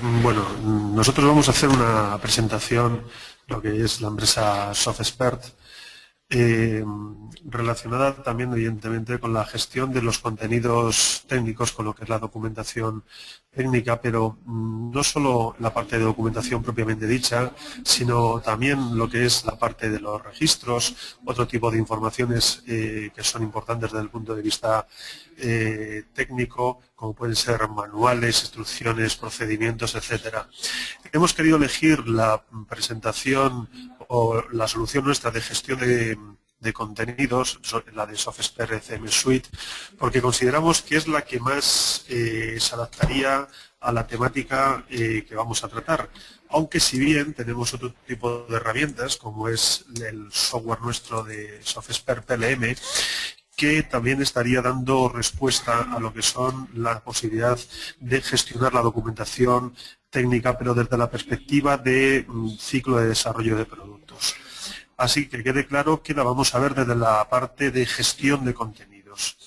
Bueno, nosotros vamos a hacer una presentación, lo que es la empresa SoftExpert, relacionada también evidentemente con la gestión de los contenidos técnicos, con lo que es la documentación técnica, pero no solo la parte de documentación propiamente dicha, sino también lo que es la parte de los registros, otro tipo de informaciones que son importantes desde el punto de vista técnico, como pueden ser manuales, instrucciones, procedimientos, etcétera. Hemos querido elegir la presentación o la solución nuestra de gestión de contenidos, la de SoftExpert ECM Suite, porque consideramos que es la que más se adaptaría a la temática que vamos a tratar. Aunque si bien tenemos otro tipo de herramientas, como es el software nuestro de SoftExpert PLM, que también estaría dando respuesta a lo que son la posibilidad de gestionar la documentación técnica, pero desde la perspectiva de ciclo de desarrollo de productos. Así que quede claro que la vamos a ver desde la parte de gestión de contenidos.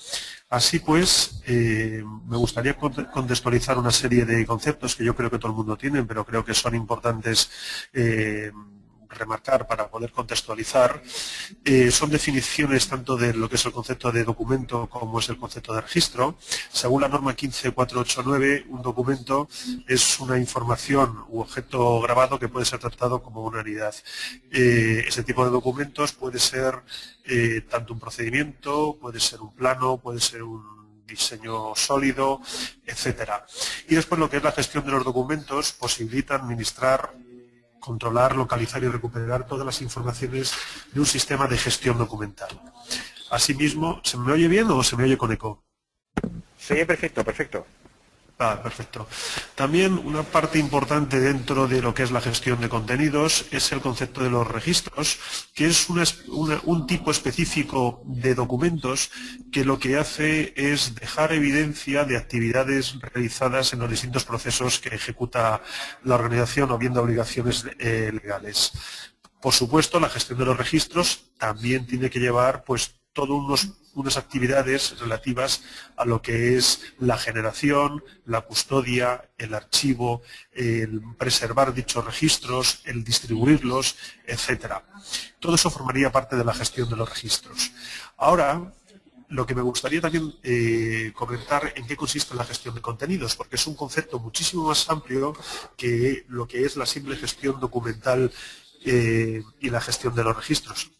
Así pues, me gustaría contextualizar una serie de conceptos que yo creo que todo el mundo tiene, pero creo que son importantes remarcar para poder contextualizar. Son definiciones tanto de lo que es el concepto de documento como es el concepto de registro. Según la norma 15489, un documento es una información u objeto grabado que puede ser tratado como una unidad. Ese tipo de documentos puede ser tanto un procedimiento, puede ser un plano, puede ser un diseño sólido, etcétera. Y después lo que es la gestión de los documentos posibilita administrar, controlar, localizar y recuperar todas las informaciones de un sistema de gestión documental. Asimismo, ¿se me oye bien o se me oye con eco? Se oye perfecto, perfecto. Perfecto. También una parte importante dentro de lo que es la gestión de contenidos es el concepto de los registros, que es un tipo específico de documentos que lo que hace es dejar evidencia de actividades realizadas en los distintos procesos que ejecuta la organización o bien de obligaciones legales. Por supuesto, la gestión de los registros también tiene que llevar pues todas unas actividades relativas a lo que es la generación, la custodia, el archivo, el preservar dichos registros, el distribuirlos, etcétera. Todo eso formaría parte de la gestión de los registros. Ahora, lo que me gustaría también comentar en qué consiste la gestión de contenidos, porque es un concepto muchísimo más amplio que lo que es la simple gestión documental y la gestión de los registros.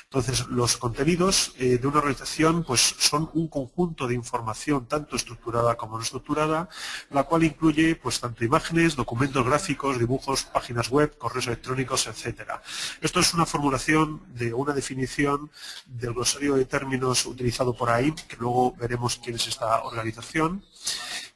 Entonces, los contenidos de una organización pues, son un conjunto de información tanto estructurada como no estructurada, la cual incluye pues, tanto imágenes, documentos gráficos, dibujos, páginas web, correos electrónicos, etcétera. Esto es una formulación de una definición del glosario de términos utilizado por AIM, que luego veremos quién es esta organización.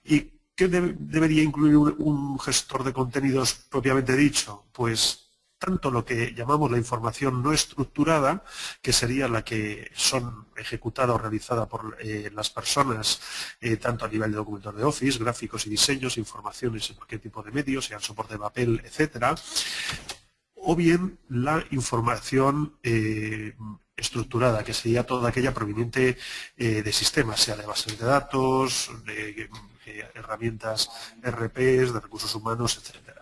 ¿Y qué debería incluir un gestor de contenidos propiamente dicho? Pues tanto lo que llamamos la información no estructurada, que sería la que son ejecutada o realizada por las personas, tanto a nivel de documentos de Office, gráficos y diseños, informaciones en cualquier tipo de medios, sean soporte de papel, etcétera, o bien la información estructurada, que sería toda aquella proveniente de sistemas, sea de bases de datos, de herramientas RPs, de recursos humanos, etcétera.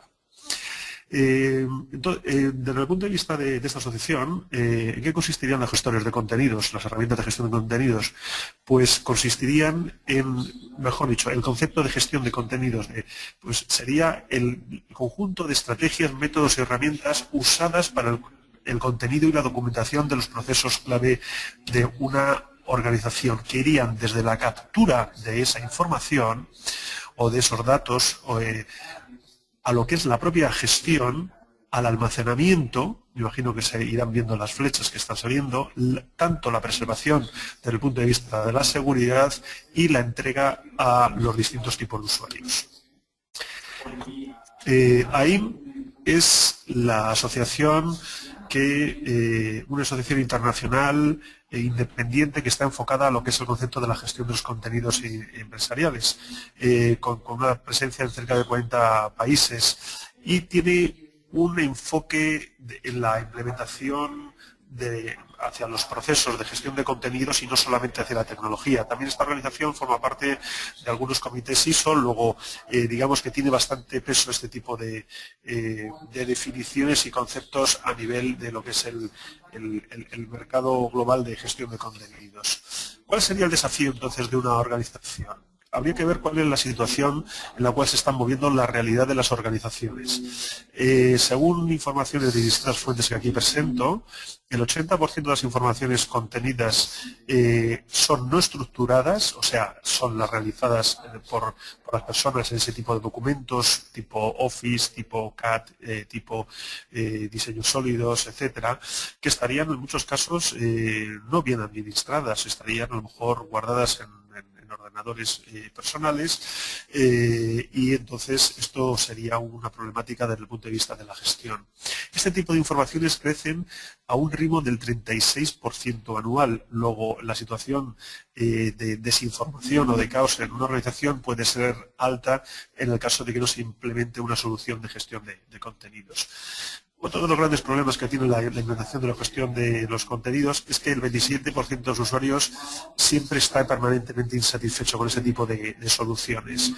Desde el punto de vista de esta asociación, ¿en qué consistirían los gestores de contenidos, las herramientas de gestión de contenidos? Pues consistirían en, mejor dicho, el concepto de gestión de contenidos pues sería el conjunto de estrategias, métodos y herramientas usadas para el contenido y la documentación de los procesos clave de una organización, que irían desde la captura de esa información o de esos datos a lo que es la propia gestión, al almacenamiento. Me imagino que se irán viendo las flechas que están saliendo, tanto la preservación desde el punto de vista de la seguridad y la entrega a los distintos tipos de usuarios. AIM es la asociación una asociación internacional e independiente que está enfocada a lo que es el concepto de la gestión de los contenidos empresariales, con una presencia en cerca de 40 países y tiene un enfoque en la implementación hacia los procesos de gestión de contenidos y no solamente hacia la tecnología. También esta organización forma parte de algunos comités ISO, luego digamos que tiene bastante peso este tipo de definiciones y conceptos a nivel de lo que es el mercado global de gestión de contenidos. ¿Cuál sería el desafío entonces de una organización? Habría que ver cuál es la situación en la cual se están moviendo la realidad de las organizaciones. Según informaciones de distintas fuentes que aquí presento, el 80% de las informaciones contenidas son no estructuradas, o sea, son las realizadas por las personas en ese tipo de documentos, tipo Office, tipo CAD, tipo diseños sólidos, etcétera, que estarían en muchos casos no bien administradas, estarían a lo mejor guardadas en ordenadores personales y entonces esto sería una problemática desde el punto de vista de la gestión. Este tipo de informaciones crecen a un ritmo del 36% anual. Luego, la situación de desinformación o de caos en una organización puede ser alta en el caso de que no se implemente una solución de gestión de contenidos. Otro de los grandes problemas que tiene la implementación de la gestión de los contenidos es que el 27% de los usuarios siempre está permanentemente insatisfecho con ese tipo de soluciones.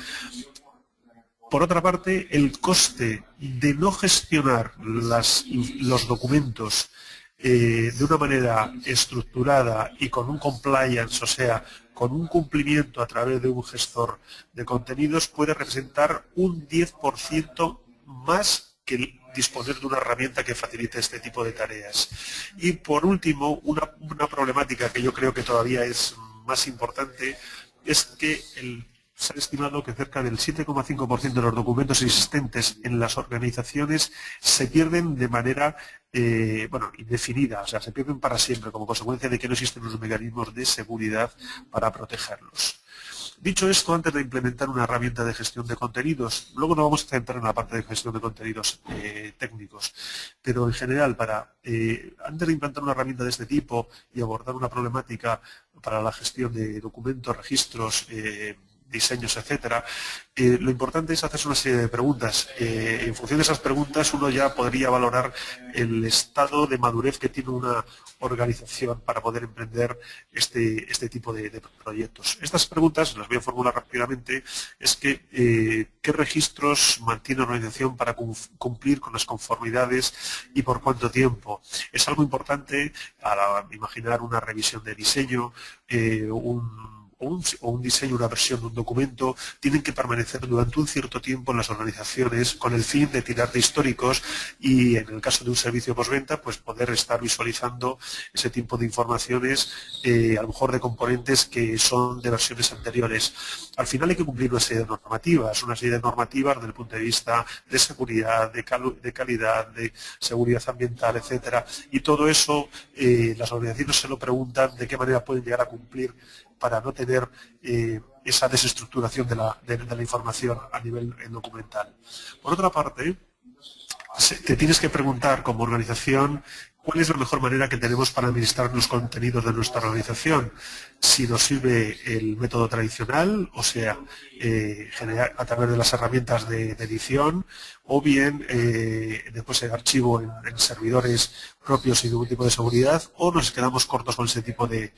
Por otra parte, el coste de no gestionar los documentos de una manera estructurada y con un compliance, o sea, con un cumplimiento a través de un gestor de contenidos, puede representar un 10% más que disponer de una herramienta que facilite este tipo de tareas. Y por último, una problemática que yo creo que todavía es más importante es que se ha estimado que cerca del 7,5% de los documentos existentes en las organizaciones se pierden de manera indefinida, o sea, se pierden para siempre como consecuencia de que no existen los mecanismos de seguridad para protegerlos. Dicho esto, antes de implementar una herramienta de gestión de contenidos, luego nos vamos a centrar en la parte de gestión de contenidos técnicos, pero en general, antes de implantar una herramienta de este tipo y abordar una problemática para la gestión de documentos, registros, diseños, etcétera, lo importante es hacerse una serie de preguntas. En función de esas preguntas uno ya podría valorar el estado de madurez que tiene una organización para poder emprender este tipo de proyectos. Estas preguntas, las voy a formular rápidamente, es que ¿qué registros mantiene una organización para cumplir con las conformidades y por cuánto tiempo? Es algo importante para imaginar una revisión de diseño, un diseño, una versión de un documento, tienen que permanecer durante un cierto tiempo en las organizaciones con el fin de tirar de históricos y en el caso de un servicio postventa, pues poder estar visualizando ese tipo de informaciones, a lo mejor de componentes que son de versiones anteriores. Al final hay que cumplir una serie de normativas desde el punto de vista de seguridad, de calidad, de seguridad ambiental, etcétera, y todo eso las organizaciones se lo preguntan de qué manera pueden llegar a cumplir para no tener esa desestructuración de la información a nivel documental. Por otra parte, te tienes que preguntar como organización cuál es la mejor manera que tenemos para administrar los contenidos de nuestra organización. Si nos sirve el método tradicional, o sea, generar a través de las herramientas de edición, o bien después el archivo en servidores propios y de un tipo de seguridad, o nos quedamos cortos con ese tipo de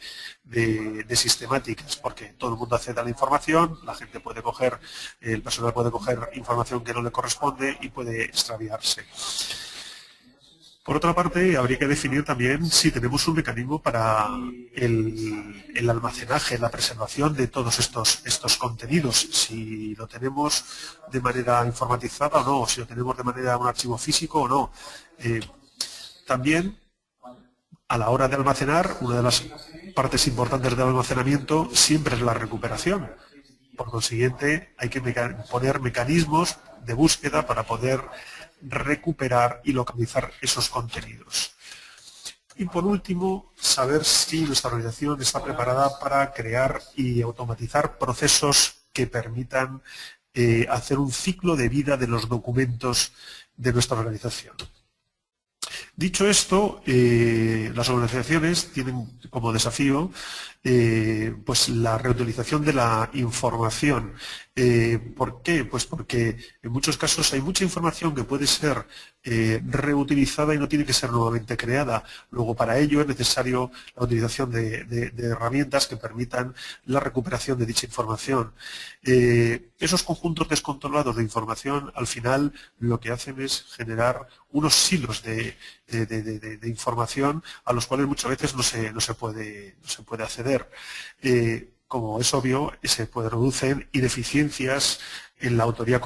sistemáticas, porque todo el mundo accede a la información, la gente puede coger, el personal puede coger información que no le corresponde y puede extraviarse. Por otra parte, habría que definir también si tenemos un mecanismo para el almacenaje, la preservación de todos estos contenidos, si lo tenemos de manera informatizada o no, si lo tenemos de manera un archivo físico o no. También, a la hora de almacenar, una de las partes importantes del almacenamiento siempre es la recuperación. Por consiguiente, hay que poner mecanismos de búsqueda para poder recuperar y localizar esos contenidos. Y por último, saber si nuestra organización está preparada para crear y automatizar procesos que permitan hacer un ciclo de vida de los documentos de nuestra organización. Dicho esto, las organizaciones tienen como desafío pues la reutilización de la información. ¿Por qué? Pues porque en muchos casos hay mucha información que puede ser reutilizada y no tiene que ser nuevamente creada. Luego, para ello es necesario la utilización de herramientas que permitan la recuperación de dicha información. Esos conjuntos descontrolados de información, al final, lo que hacen es generar unos silos de información a los cuales muchas veces no se puede acceder. Como es obvio, se producen ineficiencias en la autoría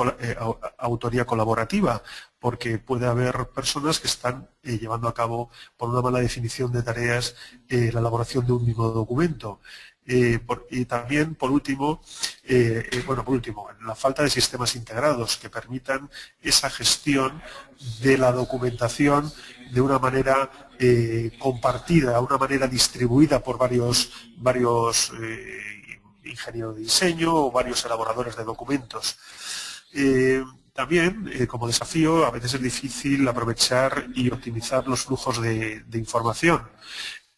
colaborativa, porque puede haber personas que están llevando a cabo, por una mala definición de tareas, la elaboración de un mismo documento. Y también, por último, la falta de sistemas integrados que permitan esa gestión de la documentación de una manera compartida, una manera distribuida por varios ingenieros de diseño o varios elaboradores de documentos. También, como desafío, a veces es difícil aprovechar y optimizar los flujos de información.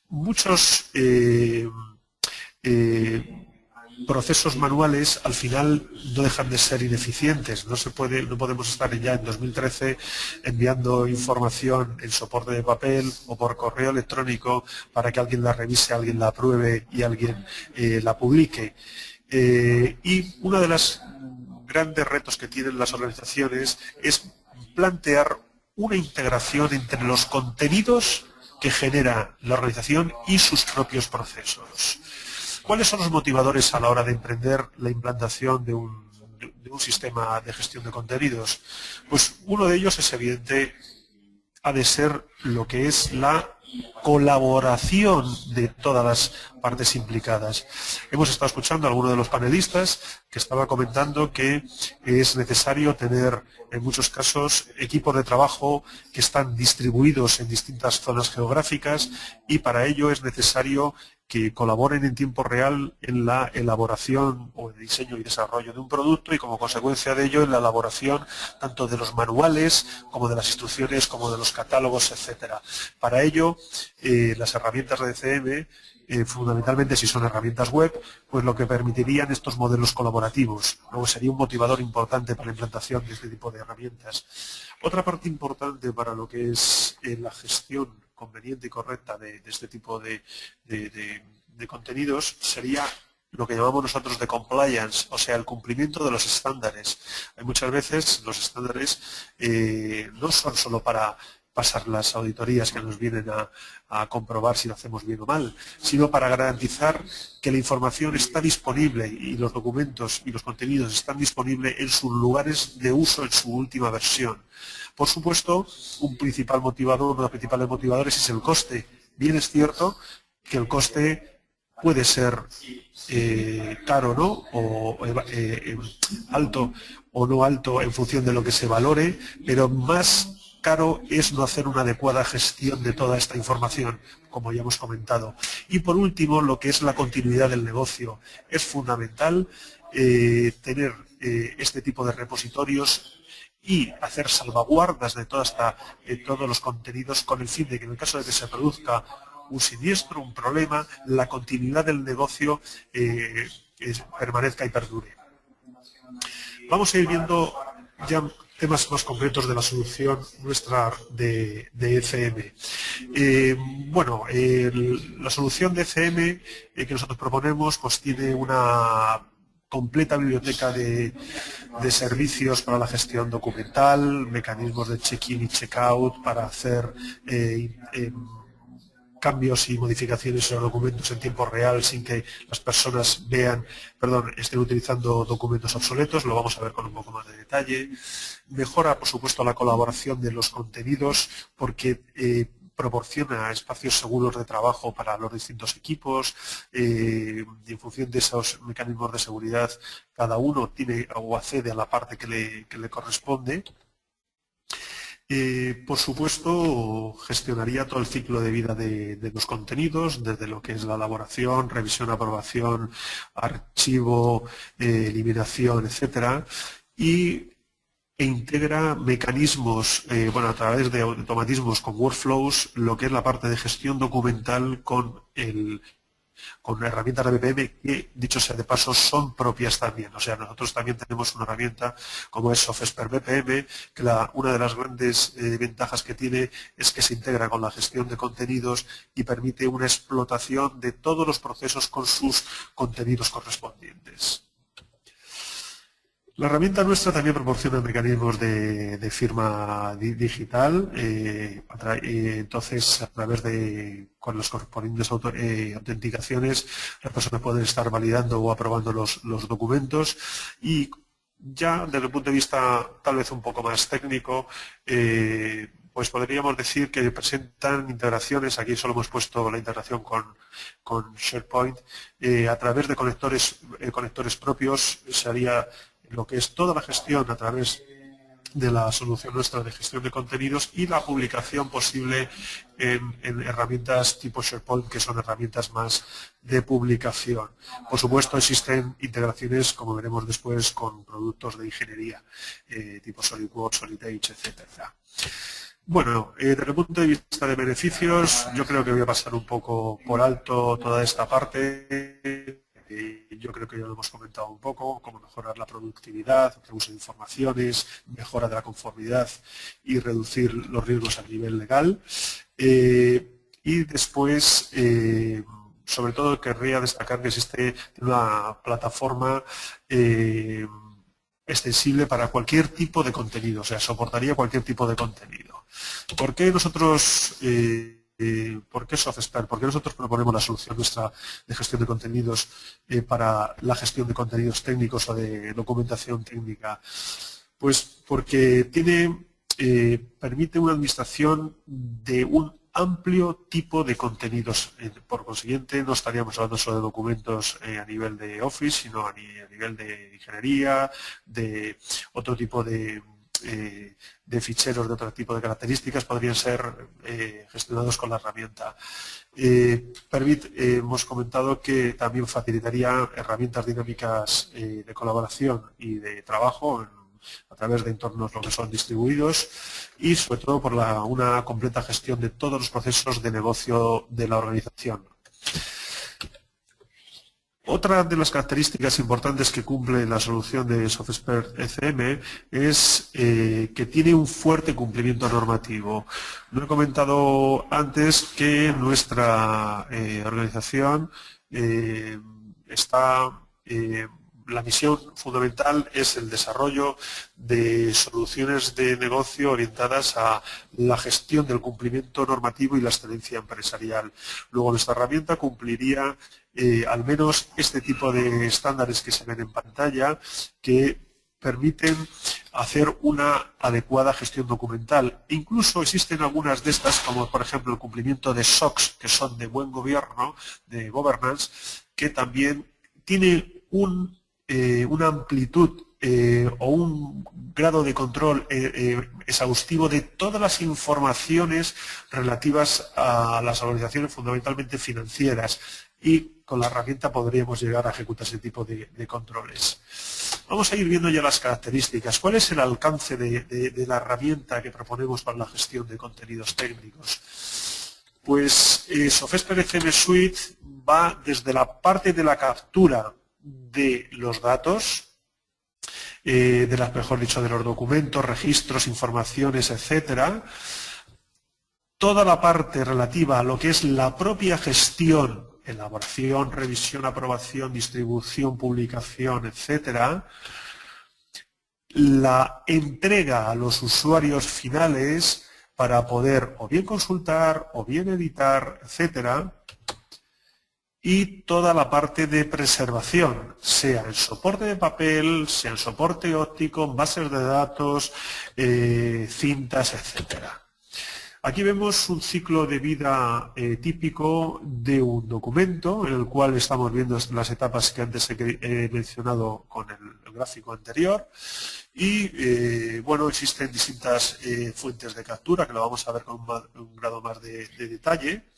Muchos procesos manuales al final no dejan de ser ineficientes. No podemos estar ya en 2013 enviando información en soporte de papel o por correo electrónico para que alguien la revise, alguien la apruebe y alguien la publique. Y uno de los grandes retos que tienen las organizaciones es plantear una integración entre los contenidos que genera la organización y sus propios procesos. ¿Cuáles son los motivadores a la hora de emprender la implantación de un sistema de gestión de contenidos? Pues uno de ellos es evidente, ha de ser lo que es la colaboración de todas las partes implicadas. Hemos estado escuchando a alguno de los panelistas que estaba comentando que es necesario tener, en muchos casos, equipos de trabajo que están distribuidos en distintas zonas geográficas y para ello es necesario que colaboren en tiempo real en la elaboración o el diseño y desarrollo de un producto y como consecuencia de ello en la elaboración tanto de los manuales como de las instrucciones como de los catálogos, etcétera. Para ello, las herramientas de DCM, fundamentalmente si son herramientas web, pues lo que permitirían estos modelos colaborativos. Luego sería un motivador importante para la implantación de este tipo de herramientas. Otra parte importante para lo que es la gestión conveniente y correcta de este tipo de contenidos sería lo que llamamos nosotros de compliance, o sea, el cumplimiento de los estándares. Hay muchas veces los estándares no son solo para pasar las auditorías que nos vienen a comprobar si lo hacemos bien o mal, sino para garantizar que la información está disponible y los documentos y los contenidos están disponibles en sus lugares de uso en su última versión. Por supuesto, uno de los principales motivadores es el coste. Bien es cierto que el coste puede ser caro, ¿no? O alto o no alto en función de lo que se valore, pero más caro es no hacer una adecuada gestión de toda esta información, como ya hemos comentado. Y por último, lo que es la continuidad del negocio. Es fundamental tener este tipo de repositorios y hacer salvaguardas de todos los contenidos con el fin de que en el caso de que se produzca un siniestro, un problema, la continuidad del negocio permanezca y perdure. Vamos a ir viendo ya temas más concretos de la solución nuestra de ECM. La solución de ECM que nosotros proponemos pues tiene una completa biblioteca de servicios para la gestión documental, mecanismos de check-in y check-out para hacer cambios y modificaciones en los documentos en tiempo real sin que las personas estén utilizando documentos obsoletos, lo vamos a ver con un poco más de detalle. Mejora, por supuesto, la colaboración de los contenidos porque proporciona espacios seguros de trabajo para los distintos equipos y en función de esos mecanismos de seguridad cada uno tiene o accede a la parte que le corresponde. Por supuesto, gestionaría todo el ciclo de vida de los contenidos, desde lo que es la elaboración, revisión, aprobación, archivo, eliminación, etcétera, e integra mecanismos, a través de automatismos con workflows, lo que es la parte de gestión documental con el con herramientas de BPM que, dicho sea de paso, son propias también. O sea, nosotros también tenemos una herramienta como es SoftSphere BPM, que una de las grandes ventajas que tiene es que se integra con la gestión de contenidos y permite una explotación de todos los procesos con sus contenidos correspondientes. La herramienta nuestra también proporciona mecanismos de firma digital, entonces a través de con las correspondientes autenticaciones las personas pueden estar validando o aprobando los documentos y ya desde el punto de vista tal vez un poco más técnico, pues podríamos decir que presentan integraciones, aquí solo hemos puesto la integración con SharePoint, a través de conectores propios se haría lo que es toda la gestión a través de la solución nuestra de gestión de contenidos y la publicación posible en herramientas tipo SharePoint, que son herramientas más de publicación. Por supuesto, existen integraciones, como veremos después, con productos de ingeniería, tipo SolidWorks, SolidEdge, etcétera. Bueno, desde el punto de vista de beneficios, yo creo que voy a pasar un poco por alto toda esta parte. Yo creo que ya lo hemos comentado un poco, cómo mejorar la productividad, el uso de informaciones, mejora de la conformidad y reducir los riesgos a nivel legal. Y después, sobre todo, querría destacar que existe una plataforma extensible para cualquier tipo de contenido, o sea, soportaría cualquier tipo de contenido. ¿Por qué nosotros... ¿Por qué SoftSphere? ¿Por qué nosotros proponemos la solución nuestra de gestión de contenidos para la gestión de contenidos técnicos o de documentación técnica? Pues porque permite una administración de un amplio tipo de contenidos. Por consiguiente, no estaríamos hablando solo de documentos a nivel de Office, sino a nivel de ingeniería, de otro tipo de ficheros de otro tipo de características podrían ser gestionados con la herramienta. Hemos comentado que también facilitaría herramientas dinámicas de colaboración y de trabajo a través de entornos lo que son distribuidos y sobre todo por una completa gestión de todos los procesos de negocio de la organización. Otra de las características importantes que cumple la solución de SoftSphere ECM es que tiene un fuerte cumplimiento normativo. No he comentado antes que nuestra organización la misión fundamental es el desarrollo de soluciones de negocio orientadas a la gestión del cumplimiento normativo y la excelencia empresarial. Luego, nuestra herramienta cumpliría al menos este tipo de estándares que se ven en pantalla, que permiten hacer una adecuada gestión documental. Incluso existen algunas de estas, como por ejemplo el cumplimiento de SOX, que son de buen gobierno, de governance, que también tiene una amplitud o un grado de control exhaustivo de todas las informaciones relativas a las organizaciones fundamentalmente financieras, y con la herramienta podríamos llegar a ejecutar ese tipo de controles. Vamos a ir viendo ya las características. ¿Cuál es el alcance de la herramienta que proponemos para la gestión de contenidos técnicos? Pues SoftSphere ECM Suite va desde la parte de la captura de los datos, mejor dicho, de los documentos, registros, informaciones, etcétera. Toda la parte relativa a lo que es la propia gestión, elaboración, revisión, aprobación, distribución, publicación, etcétera. La entrega a los usuarios finales para poder o bien consultar o bien editar, etcétera. Y toda la parte de preservación, sea en soporte de papel, sea en soporte óptico, bases de datos, cintas, etcétera. Aquí vemos un ciclo de vida típico de un documento, en el cual estamos viendo las etapas que antes he mencionado con el gráfico anterior. Y bueno, existen distintas fuentes de captura, que lo vamos a ver con un grado más de detalle.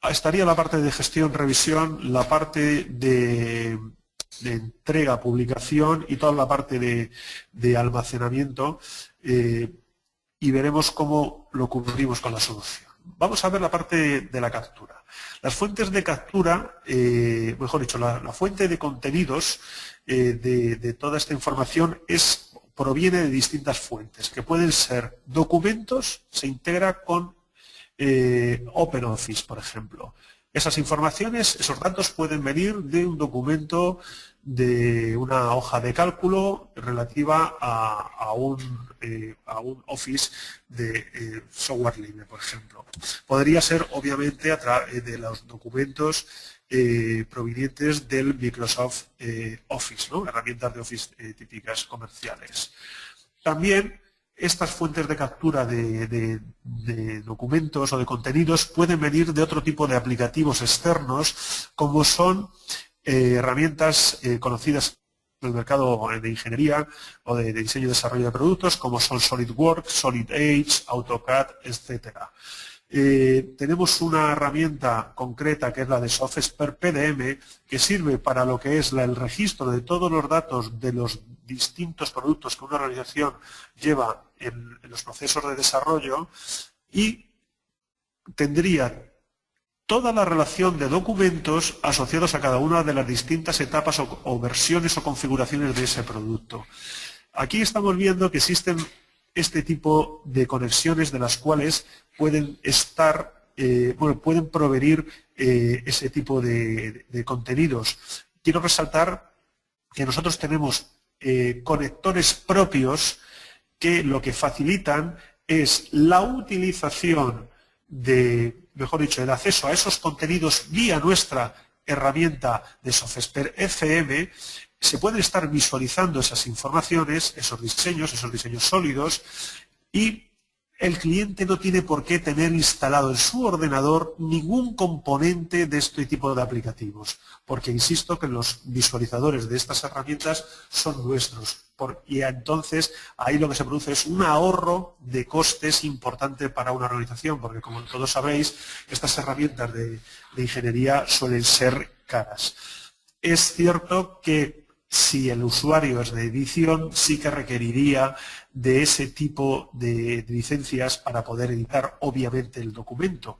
Estaría la parte de gestión, revisión, la parte de entrega, publicación y toda la parte de almacenamiento, y veremos cómo lo cubrimos con la solución. Vamos a ver la parte de la captura. Las fuentes de captura, mejor dicho, la fuente de contenidos de toda esta información proviene de distintas fuentes, que pueden ser documentos, se integra con OpenOffice, por ejemplo. Esas informaciones, esos datos pueden venir de un documento, de una hoja de cálculo relativa a un Office de software libre, por ejemplo. Podría ser, obviamente, a través de los documentos provenientes del Microsoft Office, ¿no? Herramientas de Office típicas comerciales. También estas fuentes de captura de documentos o de contenidos pueden venir de otro tipo de aplicativos externos, como son herramientas conocidas en el mercado de ingeniería o de diseño y desarrollo de productos, como son SolidWorks, Solid Edge, AutoCAD, etcétera. Tenemos una herramienta concreta que es la de SoftSphere PDM, que sirve para lo que es el registro de todos los datos de los distintos productos que una organización lleva en los procesos de desarrollo, y tendría toda la relación de documentos asociados a cada una de las distintas etapas o versiones o configuraciones de ese producto. Aquí estamos viendo que existen este tipo de conexiones de las cuales pueden pueden provenir ese tipo de contenidos. Quiero resaltar que nosotros tenemos conectores propios que lo que facilitan es la utilización mejor dicho, el acceso a esos contenidos vía nuestra herramienta de SoftSphere FM. Se pueden estar visualizando esas informaciones, esos diseños sólidos, y el cliente no tiene por qué tener instalado en su ordenador ningún componente de este tipo de aplicativos, porque insisto que los visualizadores de estas herramientas son nuestros. Y entonces ahí lo que se produce es un ahorro de costes importante para una organización, porque como todos sabéis, estas herramientas de ingeniería suelen ser caras. Es cierto que si el usuario es de edición, sí que requeriría de ese tipo de licencias para poder editar, obviamente, el documento.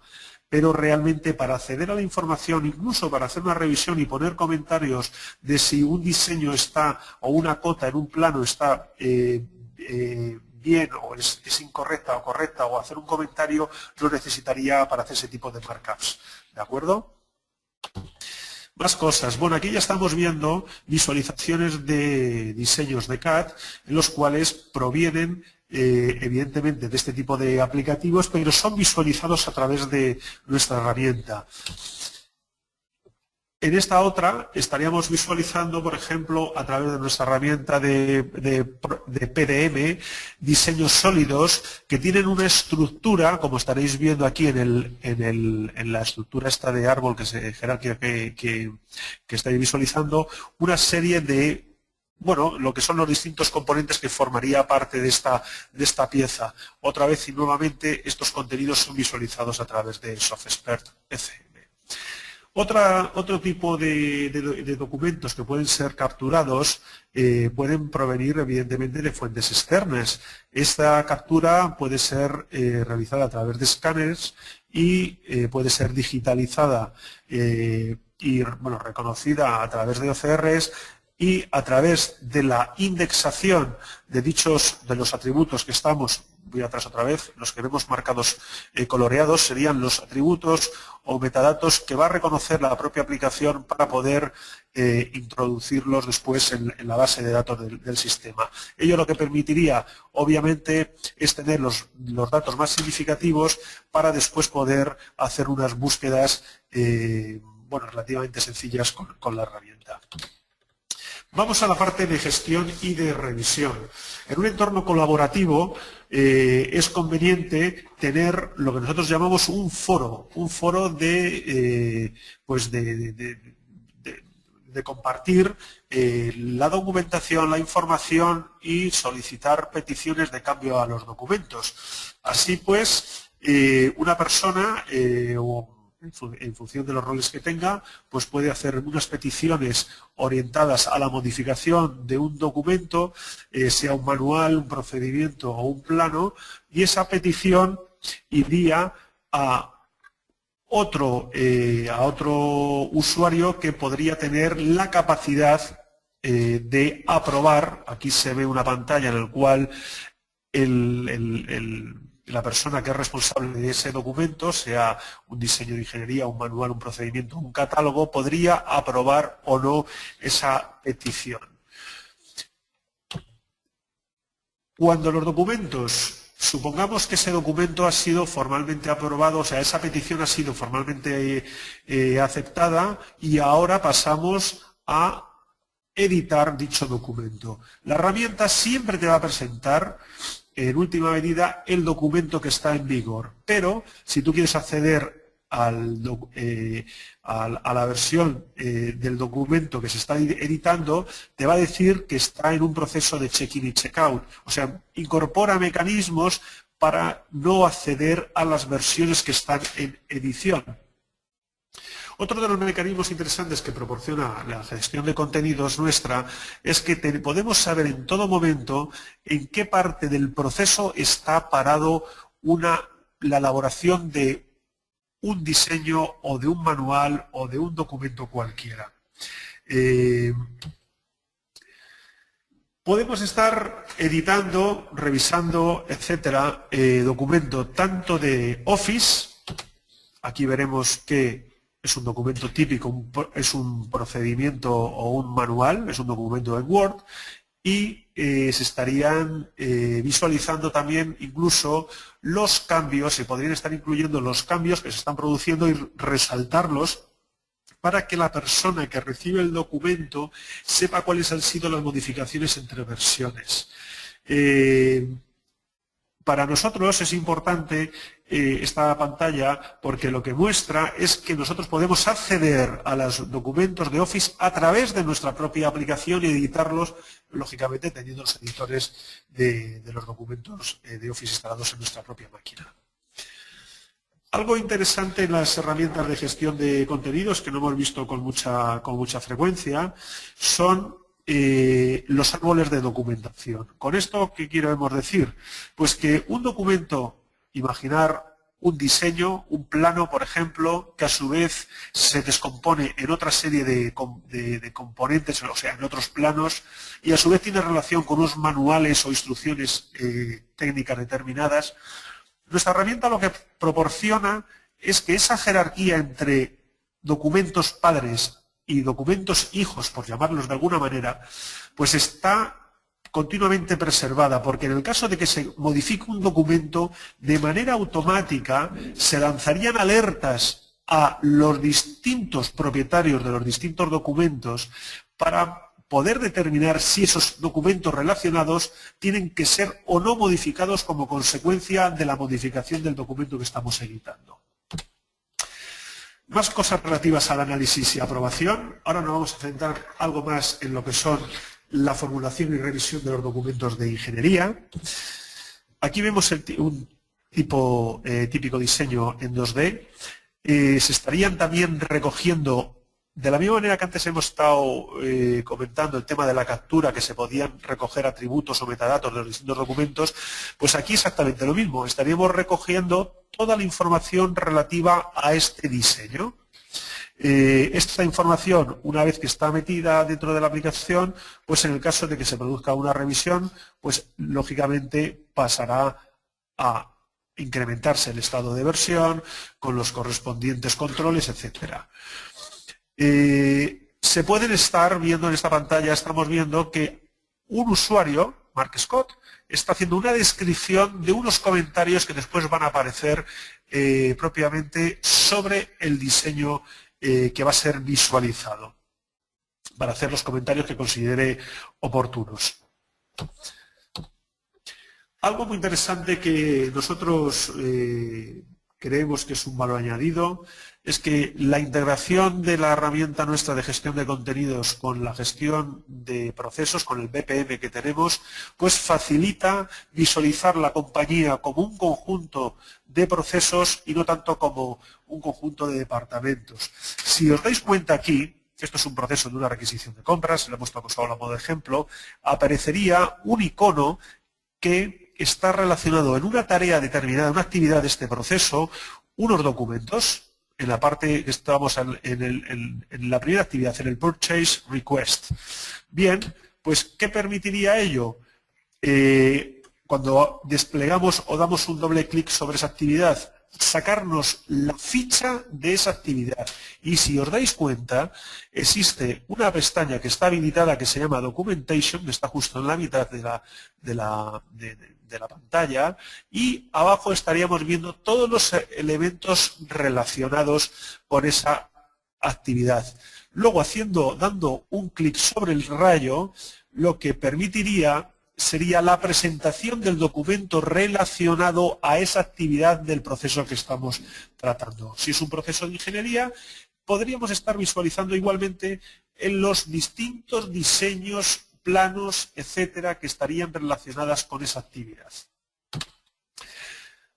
Pero realmente para acceder a la información, incluso para hacer una revisión y poner comentarios de si un diseño está o una cota en un plano está bien o es incorrecta o correcta, o hacer un comentario, lo necesitaría para hacer ese tipo de markups. ¿De acuerdo? Más cosas. Bueno, aquí ya estamos viendo visualizaciones de diseños de CAD en los cuales provienen evidentemente de este tipo de aplicativos, pero son visualizados a través de nuestra herramienta. En esta otra estaríamos visualizando, por ejemplo, a través de nuestra herramienta de PDM, diseños sólidos que tienen una estructura, como estaréis viendo aquí en la estructura esta de árbol jerárquica que estáis visualizando, una serie de, bueno, lo que son los distintos componentes que formaría parte de esta pieza. Otra vez y nuevamente, estos contenidos son visualizados a través de SoftSphere FM. Otro tipo de documentos que pueden ser capturados pueden provenir evidentemente de fuentes externas. Esta captura puede ser realizada a través de escáneres y puede ser digitalizada y reconocida a través de OCRs, y a través de la indexación de los atributos que estamos, voy atrás otra vez, los que vemos marcados coloreados serían los atributos o metadatos que va a reconocer la propia aplicación para poder introducirlos después en la base de datos del sistema. Ello lo que permitiría, obviamente, es tener los datos más significativos para después poder hacer unas búsquedas relativamente sencillas con la herramienta. Vamos a la parte de gestión y de revisión. En un entorno colaborativo es conveniente tener lo que nosotros llamamos un foro de compartir la documentación, la información y solicitar peticiones de cambio a los documentos. Así pues, una persona en función de los roles que tenga, pues puede hacer unas peticiones orientadas a la modificación de un documento, sea un manual, un procedimiento o un plano, y esa petición iría a otro usuario que podría tener la capacidad de aprobar. Aquí se ve una pantalla en la cual la persona que es responsable de ese documento, sea un diseño de ingeniería, un manual, un procedimiento, un catálogo, podría aprobar o no esa petición. Cuando los documentos, supongamos que ese documento ha sido formalmente aprobado, o sea, esa petición ha sido formalmente aceptada y ahora pasamos a editar dicho documento. La herramienta siempre te va a presentar, en última medida, el documento que está en vigor, pero si tú quieres acceder a la versión del documento que se está editando, te va a decir que está en un proceso de check-in y check-out. O sea, incorpora mecanismos para no acceder a las versiones que están en edición. Otro de los mecanismos interesantes que proporciona la gestión de contenidos nuestra es que podemos saber en todo momento en qué parte del proceso está parado la elaboración de un diseño o de un manual o de un documento cualquiera. Podemos estar editando, revisando, etcétera, documento tanto de Office. Aquí veremos que es un documento típico, es un procedimiento o un manual, es un documento en Word, y se estarían visualizando también incluso los cambios, se podrían estar incluyendo los cambios que se están produciendo y resaltarlos para que la persona que recibe el documento sepa cuáles han sido las modificaciones entre versiones. Para nosotros es importante esta pantalla porque lo que muestra es que nosotros podemos acceder a los documentos de Office a través de nuestra propia aplicación y editarlos, lógicamente teniendo los editores de los documentos de Office instalados en nuestra propia máquina. Algo interesante en las herramientas de gestión de contenidos que no hemos visto con mucha frecuencia son los árboles de documentación. ¿Con esto qué queremos decir? Pues que un documento, imaginar un diseño, un plano, por ejemplo, que a su vez se descompone en otra serie de componentes, o sea, en otros planos, y a su vez tiene relación con unos manuales o instrucciones técnicas determinadas. Nuestra herramienta lo que proporciona es que esa jerarquía entre documentos padres y documentos hijos, por llamarlos de alguna manera, pues está continuamente preservada, porque en el caso de que se modifique un documento, de manera automática se lanzarían alertas a los distintos propietarios de los distintos documentos para poder determinar si esos documentos relacionados tienen que ser o no modificados como consecuencia de la modificación del documento que estamos editando. Más cosas relativas al análisis y aprobación. Ahora nos vamos a centrar algo más en lo que son la formulación y revisión de los documentos de ingeniería. Aquí vemos un típico diseño en 2D. Se estarían también recogiendo, de la misma manera que antes hemos estado comentando el tema de la captura, que se podían recoger atributos o metadatos de los distintos documentos, pues aquí exactamente lo mismo. Estaríamos recogiendo toda la información relativa a este diseño. Esta información, una vez que está metida dentro de la aplicación, pues en el caso de que se produzca una revisión, pues lógicamente pasará a incrementarse el estado de versión con los correspondientes controles, etcétera. Se pueden estar viendo en esta pantalla, estamos viendo que un usuario, Mark Scott, está haciendo una descripción de unos comentarios que después van a aparecer propiamente sobre el diseño que va a ser visualizado, para hacer los comentarios que considere oportunos. Algo muy interesante que nosotros creemos que es un valor añadido es que la integración de la herramienta nuestra de gestión de contenidos con la gestión de procesos, con el BPM que tenemos, pues facilita visualizar la compañía como un conjunto de procesos y no tanto como un conjunto de departamentos. Si os dais cuenta aquí, esto es un proceso de una requisición de compras, lo hemos tomado a modo de ejemplo, aparecería un icono que está relacionado en una tarea determinada, una actividad de este proceso, unos documentos en la parte que estábamos en la primera actividad, en el Purchase Request. Bien, pues ¿qué permitiría ello? Cuando desplegamos o damos un doble clic sobre esa actividad, sacarnos la ficha de esa actividad. Y si os dais cuenta, existe una pestaña que está habilitada que se llama Documentation, que está justo en la mitad de la pantalla, y abajo estaríamos viendo todos los elementos relacionados con esa actividad. Luego, dando un clic sobre el rayo, lo que permitiría sería la presentación del documento relacionado a esa actividad del proceso que estamos tratando. Si es un proceso de ingeniería, podríamos estar visualizando igualmente en los distintos diseños, planos, etcétera, que estarían relacionadas con esa actividad.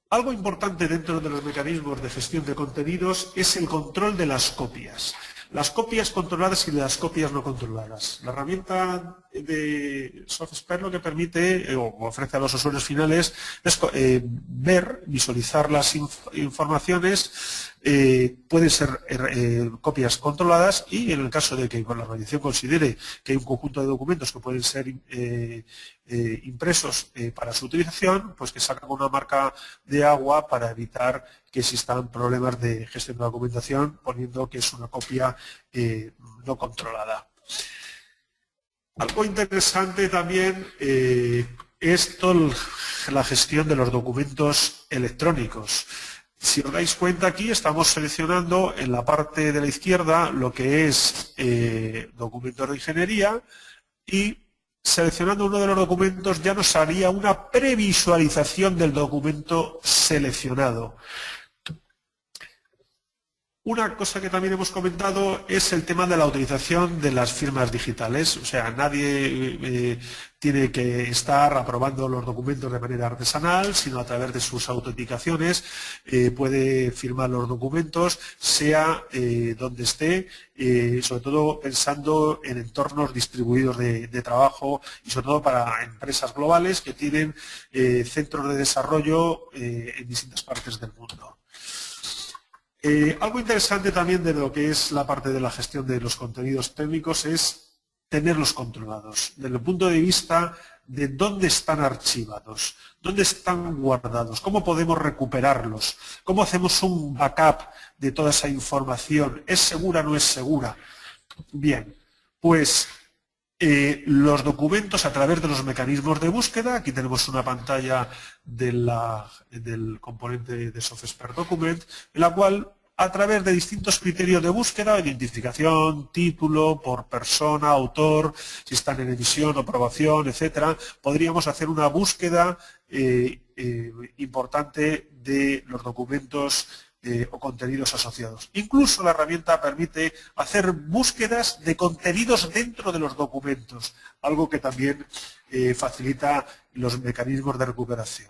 Algo importante dentro de los mecanismos de gestión de contenidos es el control de las copias. Las copias controladas y las copias no controladas. La herramienta de SoftSphere lo que permite o ofrece a los usuarios finales es visualizar las informaciones. Pueden ser copias controladas y en el caso de que la organización considere que hay un conjunto de documentos que pueden ser impresos para su utilización, pues que sacan una marca de agua para evitar que existan problemas de gestión de documentación, poniendo que es una copia no controlada. Algo interesante también es la gestión de los documentos electrónicos. Si os dais cuenta, aquí estamos seleccionando en la parte de la izquierda lo que es documentos de ingeniería, y seleccionando uno de los documentos ya nos haría una previsualización del documento seleccionado. Una cosa que también hemos comentado es el tema de la utilización de las firmas digitales. O sea, nadie tiene que estar aprobando los documentos de manera artesanal, sino a través de sus autenticaciones puede firmar los documentos, sea donde esté, sobre todo pensando en entornos distribuidos de trabajo y sobre todo para empresas globales que tienen centros de desarrollo en distintas partes del mundo. Algo interesante también de lo que es la parte de la gestión de los contenidos técnicos es tenerlos controlados, desde el punto de vista de dónde están archivados, dónde están guardados, cómo podemos recuperarlos, cómo hacemos un backup de toda esa información, ¿es segura o no es segura? Bien, pues los documentos a través de los mecanismos de búsqueda. Aquí tenemos una pantalla del componente de SoftSphere Document, en la cual a través de distintos criterios de búsqueda, identificación, título, por persona, autor, si están en emisión o aprobación, etcétera, podríamos hacer una búsqueda importante de los documentos o contenidos asociados. Incluso la herramienta permite hacer búsquedas de contenidos dentro de los documentos, algo que también facilita los mecanismos de recuperación.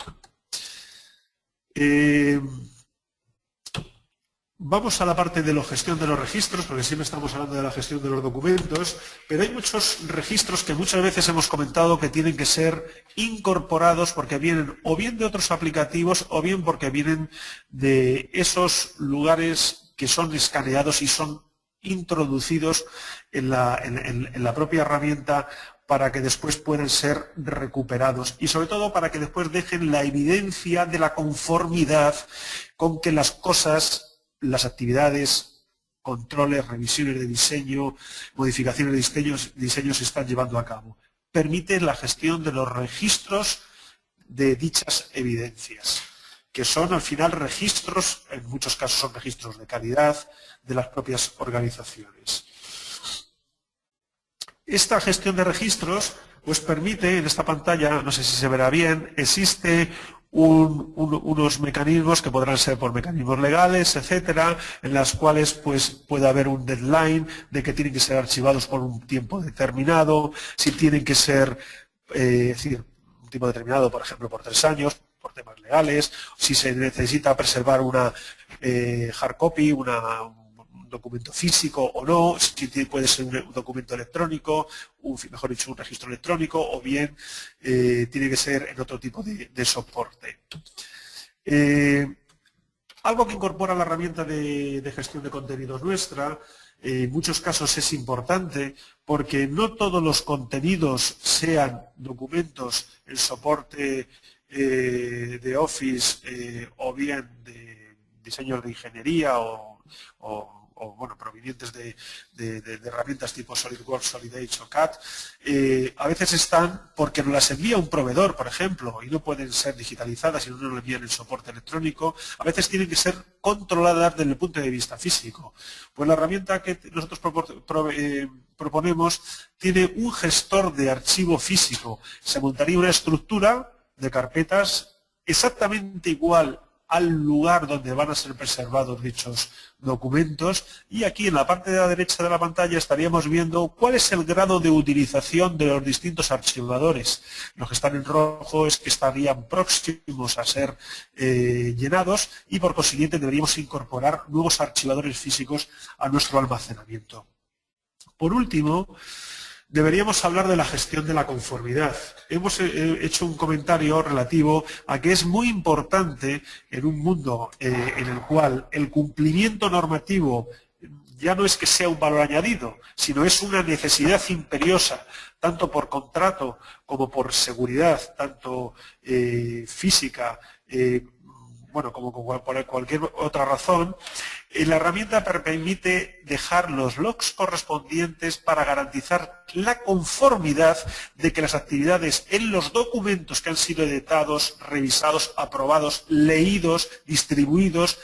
Vamos a la parte de la gestión de los registros, porque siempre estamos hablando de la gestión de los documentos, pero hay muchos registros que muchas veces hemos comentado que tienen que ser incorporados porque vienen o bien de otros aplicativos o bien porque vienen de esos lugares que son escaneados y son introducidos en la propia herramienta para que después puedan ser recuperados y sobre todo para que después dejen la evidencia de la conformidad con que las cosas, las actividades, controles, revisiones de diseño, modificaciones de diseño se están llevando a cabo. Permite la gestión de los registros de dichas evidencias, que son al final registros, en muchos casos son registros de calidad de las propias organizaciones. Esta gestión de registros pues permite, en esta pantalla, no sé si se verá bien, existe unos mecanismos que podrán ser por mecanismos legales, etcétera, en las cuales pues puede haber un deadline de que tienen que ser archivados por un tiempo determinado, si tienen que ser, es decir, un tiempo determinado, por ejemplo, por 3 años, por temas legales, si se necesita preservar una hard copy, un documento físico o no, si puede ser un documento electrónico, mejor dicho, un registro electrónico, o bien tiene que ser en otro tipo de soporte. Algo que incorpora la herramienta de gestión de contenidos nuestra, en muchos casos es importante porque no todos los contenidos sean documentos en soporte de Office o bien de diseños de ingeniería o, bueno, provenientes de herramientas tipo SolidWorks, SolidEdge o CAD, a veces están porque nos las envía un proveedor, por ejemplo, y no pueden ser digitalizadas y no nos lo envían en soporte electrónico. A veces tienen que ser controladas desde el punto de vista físico. Pues la herramienta que nosotros proponemos tiene un gestor de archivo físico. Se montaría una estructura de carpetas exactamente igual al lugar donde van a ser preservados dichos documentos, y aquí en la parte de la derecha de la pantalla estaríamos viendo cuál es el grado de utilización de los distintos archivadores. Los que están en rojo es que estarían próximos a ser llenados y por consiguiente deberíamos incorporar nuevos archivadores físicos a nuestro almacenamiento. Por último, deberíamos hablar de la gestión de la conformidad. Hemos hecho un comentario relativo a que es muy importante en un mundo en el cual el cumplimiento normativo ya no es que sea un valor añadido, sino es una necesidad imperiosa, tanto por contrato como por seguridad, tanto física, bueno, como por cualquier otra razón. La herramienta permite dejar los logs correspondientes para garantizar la conformidad de que las actividades en los documentos que han sido editados, revisados, aprobados, leídos, distribuidos,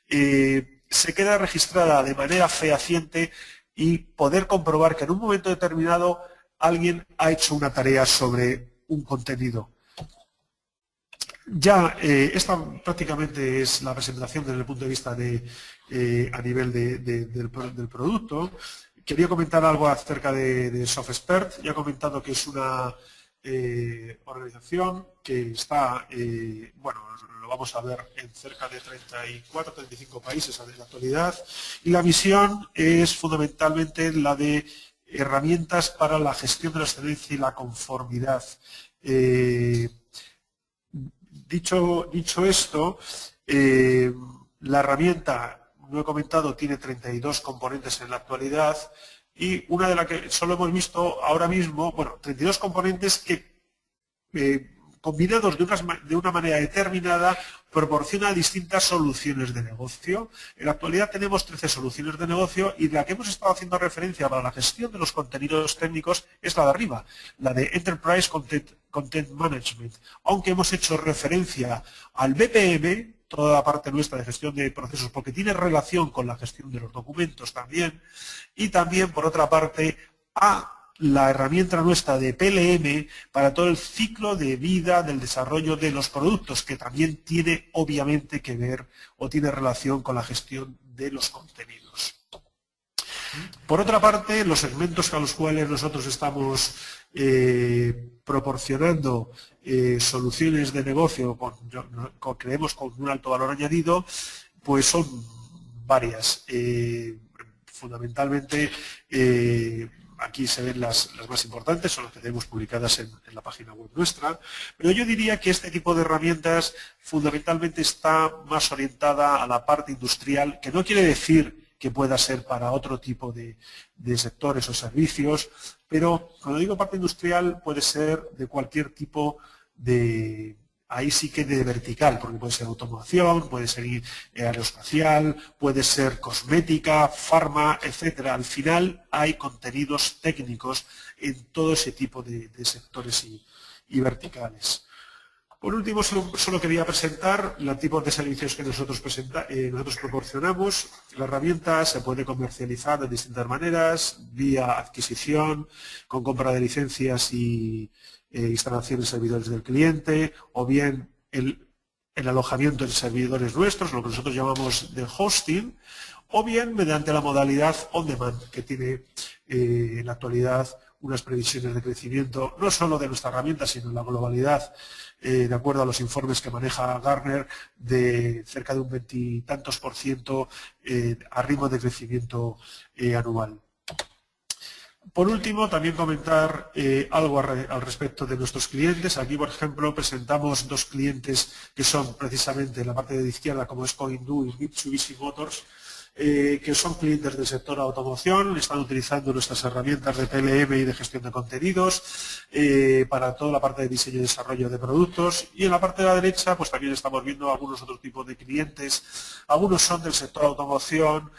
se queda registrada de manera fehaciente y poder comprobar que en un momento determinado alguien ha hecho una tarea sobre un contenido. Ya, esta prácticamente es la presentación desde el punto de vista a nivel del producto. Quería comentar algo acerca de SoftExpert. Ya he comentado que es una organización que está, bueno, lo vamos a ver en cerca de 34, 35 países en la actualidad. Y la misión es fundamentalmente la de herramientas para la gestión de la excelencia y la conformidad. Dicho esto, la herramienta, no he comentado, tiene 32 componentes en la actualidad y una de las que solo hemos visto ahora mismo, bueno, 32 componentes que combinados de una manera determinada proporciona distintas soluciones de negocio. En la actualidad tenemos 13 soluciones de negocio y la que hemos estado haciendo referencia para la gestión de los contenidos técnicos es la de arriba, la de Enterprise Content Management. Aunque hemos hecho referencia al BPM, toda la parte nuestra de gestión de procesos, porque tiene relación con la gestión de los documentos también, y también, por otra parte, a la herramienta nuestra de PLM para todo el ciclo de vida del desarrollo de los productos, que también tiene obviamente que ver o tiene relación con la gestión de los contenidos. Por otra parte, los segmentos a los cuales nosotros estamos proporcionando soluciones de negocio creemos con un alto valor añadido, pues son varias. Fundamentalmente, aquí se ven las más importantes, son las que tenemos publicadas en la página web nuestra, pero yo diría que este tipo de herramientas fundamentalmente está más orientada a la parte industrial, que no quiere decir que pueda ser para otro tipo de sectores o servicios, pero cuando digo parte industrial puede ser de cualquier tipo de... Ahí sí que de vertical, porque puede ser automoción, puede ser aeroespacial, puede ser cosmética, farma, etcétera. Al final hay contenidos técnicos en todo ese tipo de sectores y verticales. Por último, solo quería presentar los tipos de servicios que nosotros proporcionamos. La herramienta se puede comercializar de distintas maneras, vía adquisición, con compra de licencias y instalación de servidores del cliente, o bien el alojamiento en servidores nuestros, lo que nosotros llamamos de hosting, o bien mediante la modalidad on-demand, que tiene en la actualidad unas previsiones de crecimiento, no solo de nuestra herramienta, sino en la globalidad, de acuerdo a los informes que maneja Gartner, de cerca de un 20 y tantos % a ritmo de crecimiento anual. Por último, también comentar algo al respecto de nuestros clientes. Aquí, por ejemplo, presentamos dos clientes que son precisamente en la parte de izquierda, como es Coindú y Mitsubishi Motors, que son clientes del sector automoción, están utilizando nuestras herramientas de PLM y de gestión de contenidos para toda la parte de diseño y desarrollo de productos. Y en la parte de la derecha, pues también estamos viendo algunos otros tipos de clientes. Algunos son del sector automoción,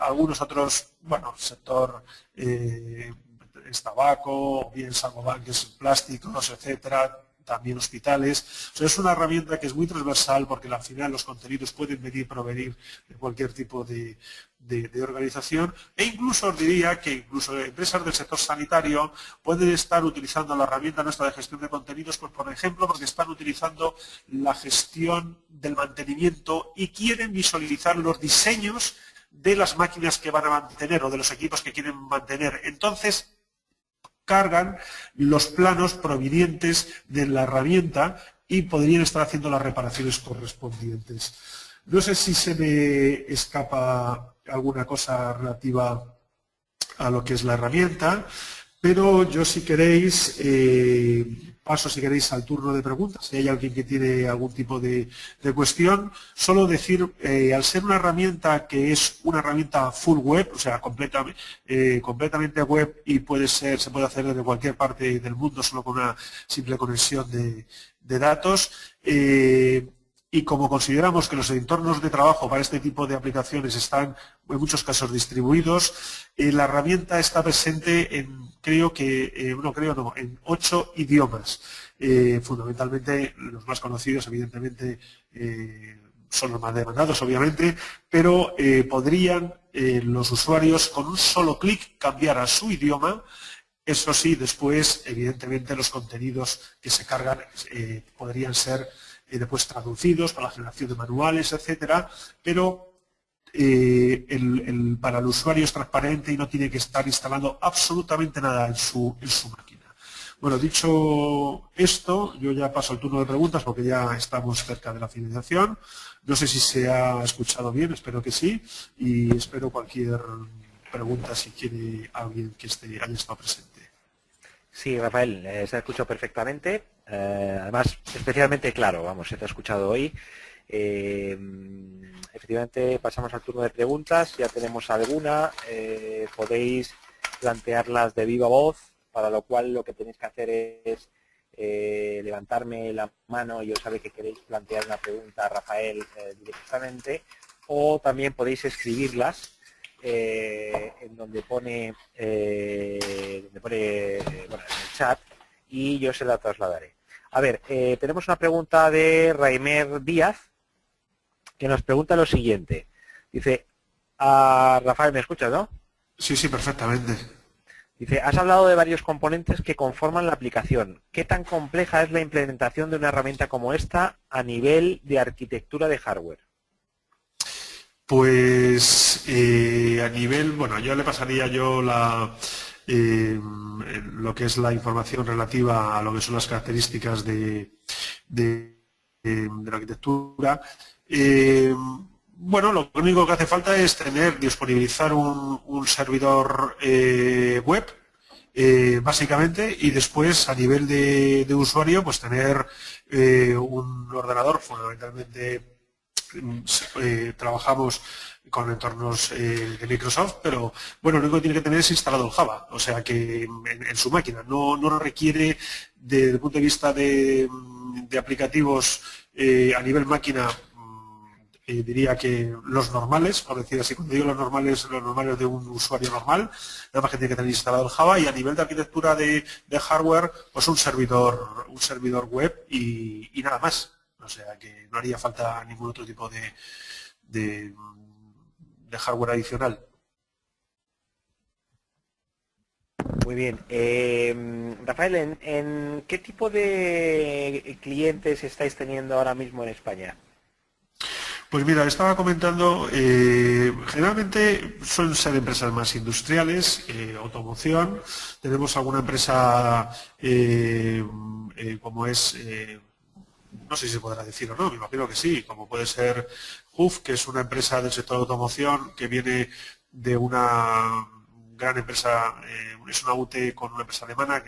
algunos otros, bueno, sector es tabaco, o bien Saint-Gobain, que es plásticos, etcétera, también hospitales. O sea, es una herramienta que es muy transversal porque al final los contenidos pueden venir provenir de cualquier tipo de organización, e incluso os diría que incluso empresas del sector sanitario pueden estar utilizando la herramienta nuestra de gestión de contenidos, pues por ejemplo, porque están utilizando la gestión del mantenimiento y quieren visualizar los diseños de las máquinas que van a mantener o de los equipos que quieren mantener. Entonces, cargan los planos provenientes de la herramienta y podrían estar haciendo las reparaciones correspondientes. No sé si se me escapa alguna cosa relativa a lo que es la herramienta, pero yo, si queréis, paso, si queréis, al turno de preguntas. Si hay alguien que tiene algún tipo de cuestión, solo decir, al ser una herramienta que es una herramienta full web, o sea, completamente web, y se puede hacer desde cualquier parte del mundo solo con una simple conexión de datos, y como consideramos que los entornos de trabajo para este tipo de aplicaciones están en muchos casos distribuidos, la herramienta está presente en, en 8 idiomas. Fundamentalmente los más conocidos, evidentemente, son los más demandados, obviamente, pero podrían los usuarios con un solo clic cambiar a su idioma. Eso sí, después, evidentemente, los contenidos que se cargan podrían ser después traducidos para la generación de manuales, etcétera, pero para el usuario es transparente y no tiene que estar instalando absolutamente nada en su máquina. Bueno, dicho esto, yo ya paso al turno de preguntas porque ya estamos cerca de la finalización. No sé si se ha escuchado bien, espero que sí, y espero cualquier pregunta si quiere alguien que haya estado presente. Sí, Rafael, se ha escuchado perfectamente. Además, especialmente claro, vamos, se te ha escuchado hoy. Efectivamente, pasamos al turno de preguntas. Ya tenemos alguna. Podéis plantearlas de viva voz, para lo cual lo que tenéis que hacer es levantarme la mano y os sabe que queréis plantear una pregunta a Rafael directamente, o también podéis escribirlas en donde pone, bueno, en el chat, y yo se la trasladaré. A ver, tenemos una pregunta de Raimer Díaz, que nos pregunta lo siguiente. Dice, Rafael, ¿me escuchas, no? Sí, sí, perfectamente. Dice, has hablado de varios componentes que conforman la aplicación. ¿Qué tan compleja es la implementación de una herramienta como esta a nivel de arquitectura de hardware? Pues a nivel, bueno, yo le pasaría lo que es la información relativa a lo que son las características de la arquitectura. Bueno, lo único que hace falta es disponibilizar un servidor web, básicamente, y después a nivel de usuario, pues tener un ordenador. Fundamentalmente trabajamos con entornos de Microsoft, pero bueno, lo único que tiene que tener es instalado el Java, o sea que en su máquina no requiere, desde el punto de vista de aplicativos a nivel máquina, diría que los normales, por decir así. Cuando digo los normales de un usuario normal, nada más que tiene que tener instalado el Java, y a nivel de arquitectura de hardware, pues un servidor web y nada más. O sea que no haría falta ningún otro tipo de hardware adicional. Muy bien. Rafael, ¿en qué tipo de clientes estáis teniendo ahora mismo en España? Pues mira, estaba comentando, generalmente suelen ser empresas más industriales, automoción. Tenemos alguna empresa como es, no sé si se podrá decir o no, me imagino que sí, como puede ser HUF, que es una empresa del sector de automoción que viene de una gran empresa, es una UT con una empresa alemana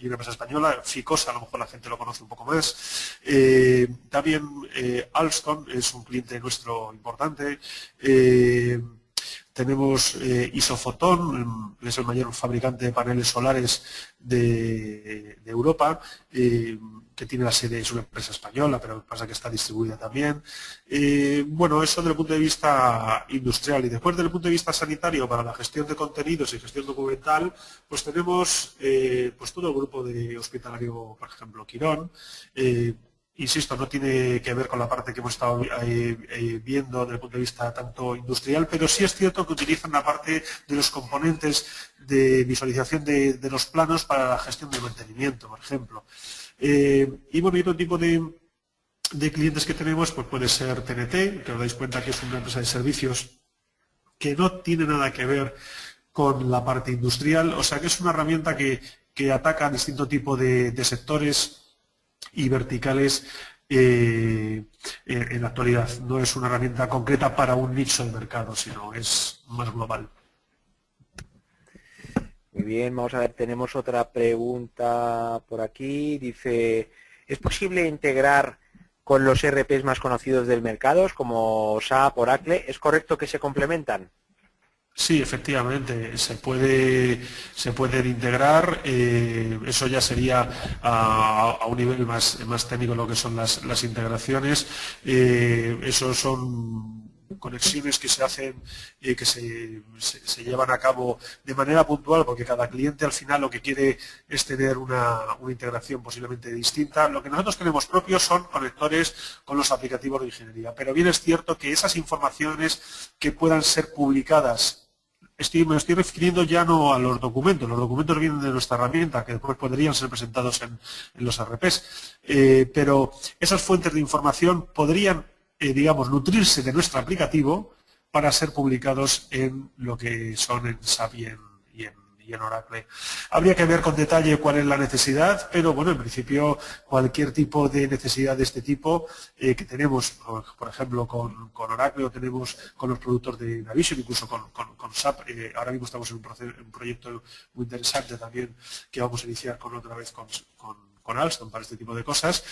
y una empresa española. Ficosa, a lo mejor la gente lo conoce un poco más. También Alstom es un cliente nuestro importante. Tenemos Isofoton, es el mayor fabricante de paneles solares de Europa, que tiene la sede, es una empresa española, pero pasa que está distribuida también. Bueno, eso desde el punto de vista industrial. Y después, desde el punto de vista sanitario, para la gestión de contenidos y gestión documental, pues tenemos pues todo el grupo de hospitalario, por ejemplo, Quirón. Insisto, no tiene que ver con la parte que hemos estado viendo desde el punto de vista tanto industrial, pero sí es cierto que utilizan la parte de los componentes de visualización de los planos para la gestión del mantenimiento, por ejemplo. Y bueno, y otro tipo de clientes que tenemos, pues puede ser TNT, que os dais cuenta que es una empresa de servicios que no tiene nada que ver con la parte industrial, o sea que es una herramienta que ataca a distinto tipo de sectores y verticales en la actualidad. No es una herramienta concreta para un nicho de mercado, sino es más global. Muy bien, vamos a ver, tenemos otra pregunta por aquí. Dice, ¿es posible integrar con los ERPs más conocidos del mercado, como SAP, Oracle? ¿Es correcto que se complementan? Sí, efectivamente, se puede integrar, eso ya sería a un nivel más técnico lo que son las integraciones, eso son conexiones que se hacen, que se llevan a cabo de manera puntual, porque cada cliente al final lo que quiere es tener una integración posiblemente distinta. Lo que nosotros tenemos propios son conectores con los aplicativos de ingeniería, pero bien es cierto que esas informaciones que puedan ser publicadas, me estoy refiriendo ya no a los documentos vienen de nuestra herramienta, que después podrían ser presentados en los RPs, pero esas fuentes de información podrían, digamos, nutrirse de nuestro aplicativo para ser publicados en lo que son en SAP y en Oracle. Habría que ver con detalle cuál es la necesidad, pero bueno, en principio cualquier tipo de necesidad de este tipo que tenemos, por ejemplo, con Oracle, o tenemos con los productos de Navision, incluso con SAP, ahora mismo estamos en un proyecto muy interesante también que vamos a iniciar otra vez con Alstom para este tipo de cosas,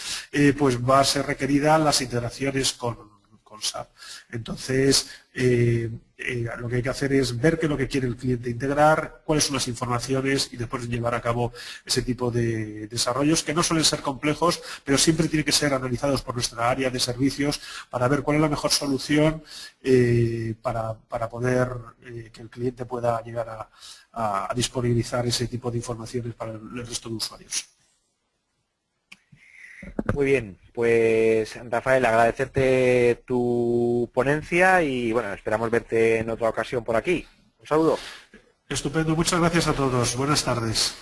pues va a ser requerida las integraciones con SAP. Entonces, lo que hay que hacer es ver qué es lo que quiere el cliente integrar, cuáles son las informaciones y después llevar a cabo ese tipo de desarrollos que no suelen ser complejos, pero siempre tienen que ser analizados por nuestra área de servicios para ver cuál es la mejor solución para poder que el cliente pueda llegar a disponibilizar ese tipo de informaciones para el resto de usuarios. Muy bien, pues Rafael, agradecerte tu ponencia y bueno, esperamos verte en otra ocasión por aquí. Un saludo. Estupendo, muchas gracias a todos. Buenas tardes.